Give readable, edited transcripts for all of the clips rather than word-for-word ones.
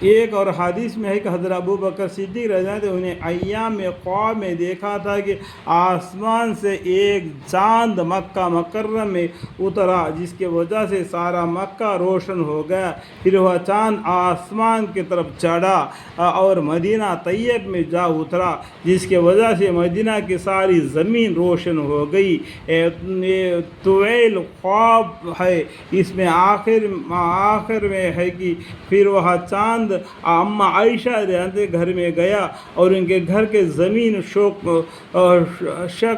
ایک اور حدیث میں ہے کہ حضرت ابو بکر صدیق رضی اللہ عنہ انہیں ایام خواب میں دیکھا تھا کہ آسمان سے ایک چاند مکہ مکرمہ میں اترا، جس کی وجہ سے سارا مکہ روشن ہو گیا۔ پھر وہ چاند آسمان کی طرف چڑھا اور مدینہ طیب میں جا اترا، جس کی وجہ سے مدینہ کی ساری زمین روشن ہو گئی۔ یہ طویل خواب ہے، اس میں آخر میں ہے کہ پھر وہ چاند اماں عائشہ رضی گھر میں گیا اور ان کے گھر کے زمین شک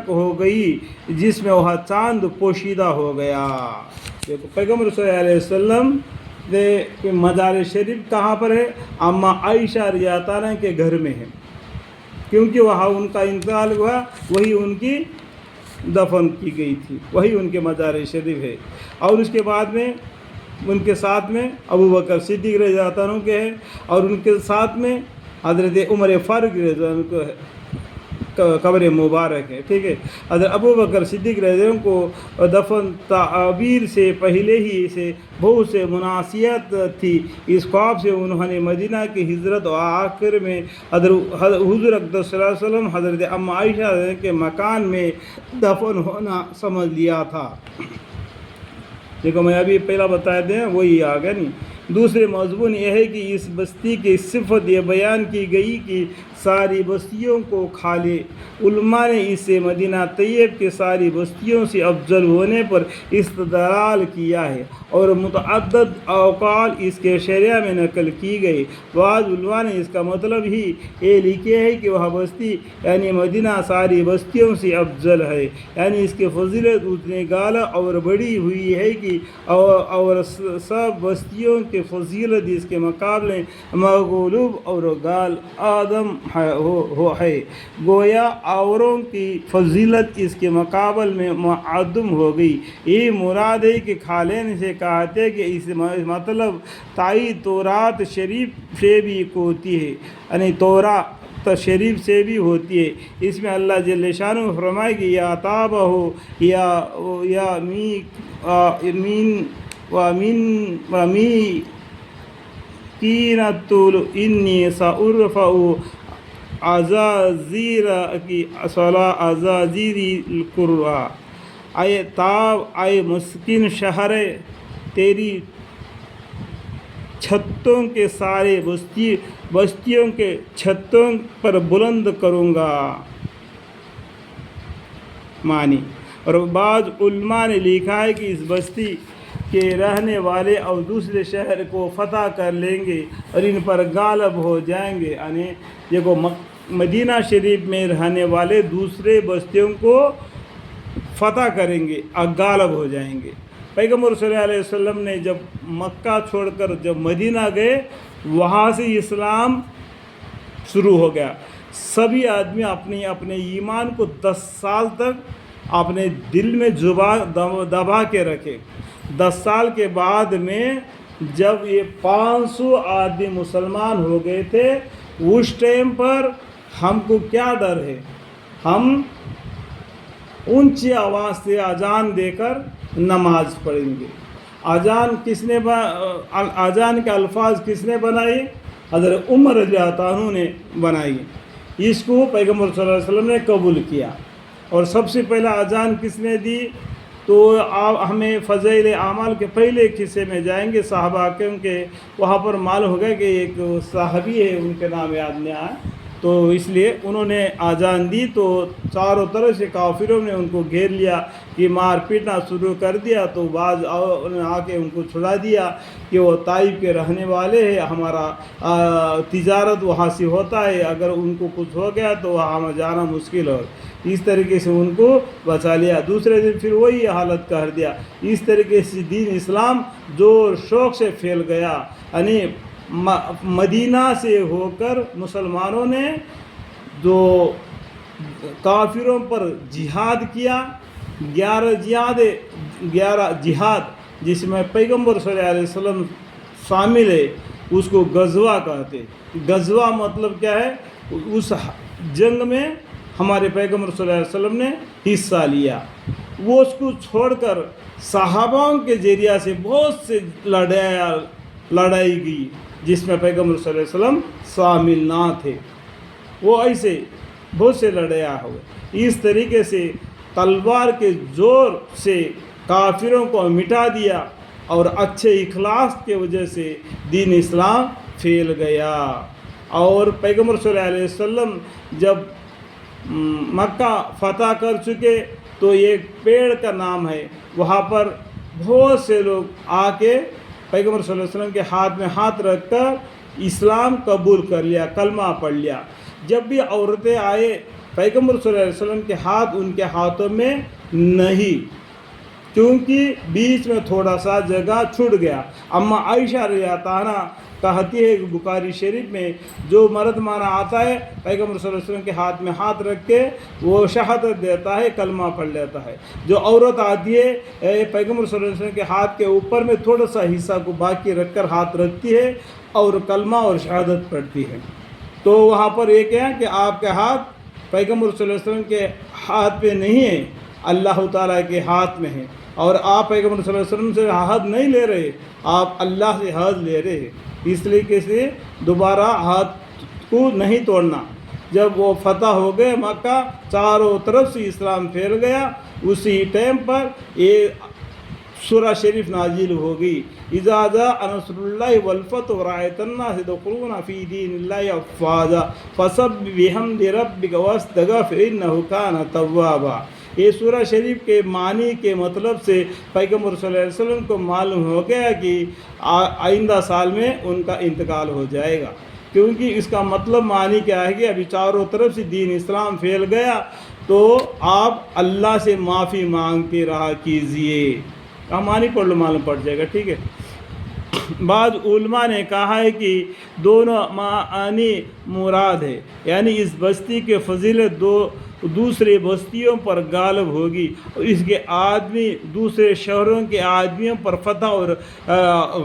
ہو گئی، جس میں وہ چاند پوشیدہ ہو گیا۔ پیغمبر صلی اللہ علیہ وسلم کے مزار شریف کہاں پر ہے؟ اماں عائشہ رضی اللہ عنہ کے گھر میں ہے، کیونکہ وہاں ان کا انتقال ہوا، وہی ان کی دفن کی گئی تھی، وہی ان کے مزار شریف ہے۔ اور اس کے بعد میں ان کے ساتھ میں ابو بکر صدیق رضی اللہ عنہ کے ہے، اور ان کے ساتھ میں حضرت عمر فاروق رضی اللہ عنہ کو قبر مبارک ہے، ٹھیک ہے۔ حضرت ابو بکر صدیق رضی اللہ عنہ کو دفن تعبیر سے پہلے ہی سے بہت سے مناسیات تھی۔ اس خواب سے انہوں نے مدینہ کی ہجرت اور آخر میں حضور اقدس صلی اللہ علیہ وسلم حضرت اماں عائشہ کے مکان میں دفن ہونا سمجھ لیا تھا۔ دیکھو میں ابھی پہلا بتایا دیں وہی آ گیا نہیں۔ دوسرے مضمون یہ ہے کہ اس بستی کی صفت یہ بیان کی گئی کہ ساری بستیوں کو کھا لے۔ علماء نے اسے مدینہ طیب کے ساری بستیوں سے افضل ہونے پر استدلال کیا ہے، اور متعدد اوقال اس کے شرح میں نقل کی گئی۔ بعض علماء نے اس کا مطلب ہی یہ لکھے ہے کہ وہ بستی یعنی مدینہ ساری بستیوں سے افضل ہے، یعنی اس کی فضیلت اتنی غالب اور بڑی ہوئی ہے کہ اور سب بستیوں کی فضیلت اس کے مقابلے مغلوب اور غال آدم ہے، گویا اوروں کی فضیلت اس کے مقابل میں معدوم ہو گئی۔ یہ مراد ہے کہ کھا لینے سے کہتے ہیں کہ اس مطلب تائید تورات شریف سے بھی ہوتی ہے، یعنی تورات شریف سے بھی ہوتی ہے۔ اس میں اللہ جل شانہ فرمائے کہ یا تابہ یا مین کینتول انی سأرفع عزازیر کی صلاح عزازیری القرآ، اے تاب اے مسکین شہر، تیری چھتوں کے سارے بستیوں کے چھتوں پر بلند کروں گا۔ معنی، اور بعض علماء نے لکھا ہے کہ اس بستی کے رہنے والے اور دوسرے شہر کو فتح کر لیں گے اور ان پر غالب ہو جائیں گے، یعنی دیکھو مدینہ شریف میں رہنے والے دوسرے بستیوں کو فتح کریں گے اور غالب ہو جائیں گے۔ پیغمبر صلی اللہ علیہ وسلم نے جب مکہ چھوڑ کر جب مدینہ گئے، وہاں سے اسلام شروع ہو گیا۔ سبھی آدمی اپنے ایمان کو 10 سال تک اپنے دل میں دبا کے رکھے۔ 10 سال کے بعد میں جب یہ 500 آدمی مسلمان ہو گئے تھے، اس ٹائم پر ہم کو کیا ڈر ہے؟ ہم اونچی آواز سے اذان دے کر نماز پڑھیں گے۔ اذان کے الفاظ کس نے بنائے؟ حضرت عمر رضی اللہ عنہ نے بنائی۔ اس کو پیغمبر صلی اللہ علیہ وسلم نے قبول کیا۔ اور سب سے پہلا اذان کس نے دی؟ تو ہمیں فضائل اعمال کے پہلے قصے میں جائیں گے، صحابہ اکرام کے، وہاں پر معلوم ہوگا کہ ایک صحابی ہے، ان کے نام یاد نہیں آیا، تو اس لیے انہوں نے اذان دی تو چاروں طرف سے کافروں نے ان کو گھیر لیا کہ مار پیٹنا شروع کر دیا۔ تو بعض نے آ کے ان کو چھڑا دیا کہ وہ طائف کے رہنے والے ہیں، ہمارا تجارت وہاں سے ہوتا ہے، اگر ان کو کچھ ہو گیا تو وہاں جانا مشکل ہو، اس طریقے سے ان کو بچا لیا۔ دوسرے دن پھر وہی حالت کر دیا۔ اس طریقے سے دین اسلام زور شوق سے پھیل گیا، یعنی مدینہ سے ہو کر مسلمانوں نے جو کافروں پر جہاد کیا، 11 جہاد جس میں پیغمبر صلی اللہ علیہ وسلم شامل ہے، اس کو غزوہ کہتے ہیں۔ غزوہ مطلب کیا ہے؟ اس جنگ میں ہمارے پیغمبر صلی اللہ علیہ وسلم نے حصہ لیا۔ وہ اس کو چھوڑ کر صحابوں کے ذریعہ سے بہت سے لڑائی گئی، جس میں پیغمبر صلی اللہ علیہ وسلم شامل نہ تھے، وہ ایسے بہت سے لڑایا ہوئے۔ اس طریقے سے تلوار کے زور سے کافروں کو مٹا دیا اور اچھے اخلاص کے وجہ سے دین اسلام پھیل گیا۔ اور پیغمبر صلی اللہ علیہ وسلم جب مکہ فتح کر چکے تو ایک پیڑ کا نام ہے، وہاں پر بہت سے لوگ آ کے پیغمبر صلی اللہ علیہ وسلم کے ہاتھ میں ہاتھ رکھ کر اسلام قبول کر لیا، کلمہ پڑھ لیا۔ جب بھی عورتیں آئے پیغمبر صلی اللہ علیہ وسلم کے ہاتھ ان کے ہاتھوں میں نہیں، کیونکہ بیچ میں تھوڑا سا جگہ چھوٹ گیا۔ اما عائشہ رضی اللہ عنہا کہتی ہے کہ بخاری شریف میں جو مرد مانا آتا ہے پیغمبر صلی اللہ علیہ وسلم کے ہاتھ میں ہاتھ رکھ کے وہ شہادت دیتا ہے، کلمہ پڑھ لیتا ہے۔ جو عورت آتی ہے پیغمبر صلی اللہ علیہ وسلم کے ہاتھ کے اوپر میں تھوڑا سا حصہ کو باقی رکھ کر ہاتھ رکھتی ہے اور کلمہ اور شہادت پڑھتی ہے۔ تو وہاں پر یہ کیا کہ آپ کے ہاتھ پیغمبر صلی اللہ علیہ وسلم کے ہاتھ پہ نہیں ہے، اللہ تعالیٰ کے ہاتھ میں ہے، اور آپ پیغمبر صلی اللہ علیہ وسلم سے عہد نہیں لے رہے، آپ اللہ سے عہد لے رہے ہیں۔ اس طریقے سے دوبارہ ہاتھ کو نہیں توڑنا۔ جب وہ فتح ہو گئے مکہ، چاروں طرف سے اسلام پھیل گیا، اسی ٹائم پر یہ سورہ شریف نازل ہوگی، اذا جاء نصر اللہ والفتح ورأیت الناس يدخلون فی دین اللہ افواجا فسبح بحمد ربک واستغفر انہ کان توابا۔ یہ سورہ شریف کے معنی کے مطلب سے پیغمبر صلی اللہ علیہ وسلم کو معلوم ہو گیا کہ آئندہ سال میں ان کا انتقال ہو جائے گا، کیونکہ اس کا مطلب معنی کیا ہے کہ ابھی چاروں طرف سے دین اسلام پھیل گیا، تو آپ اللہ سے معافی مانگ کے رہا کیجئے۔ معنی پڑھ لو، معلوم پڑ جائے گا، ٹھیک ہے۔ بعض علماء نے کہا ہے کہ دونوں معنی مراد ہے، یعنی اس بستی کے فضیلت دوسرے بستیوں پر غالب ہوگی اور اس کے آدمی دوسرے شہروں کے آدمیوں پر فتح اور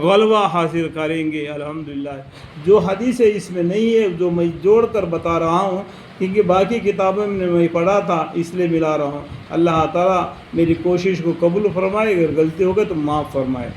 غلبہ حاصل کریں گے۔ الحمدللہ جو حدیث ہے اس میں نہیں ہے، جو میں جوڑ کر بتا رہا ہوں، کیونکہ باقی کتابوں میں پڑھا تھا اس لیے ملا رہا ہوں۔ اللہ تعالیٰ میری کوشش کو قبول فرمائے، اگر غلطی ہو گئی تو معاف فرمائے۔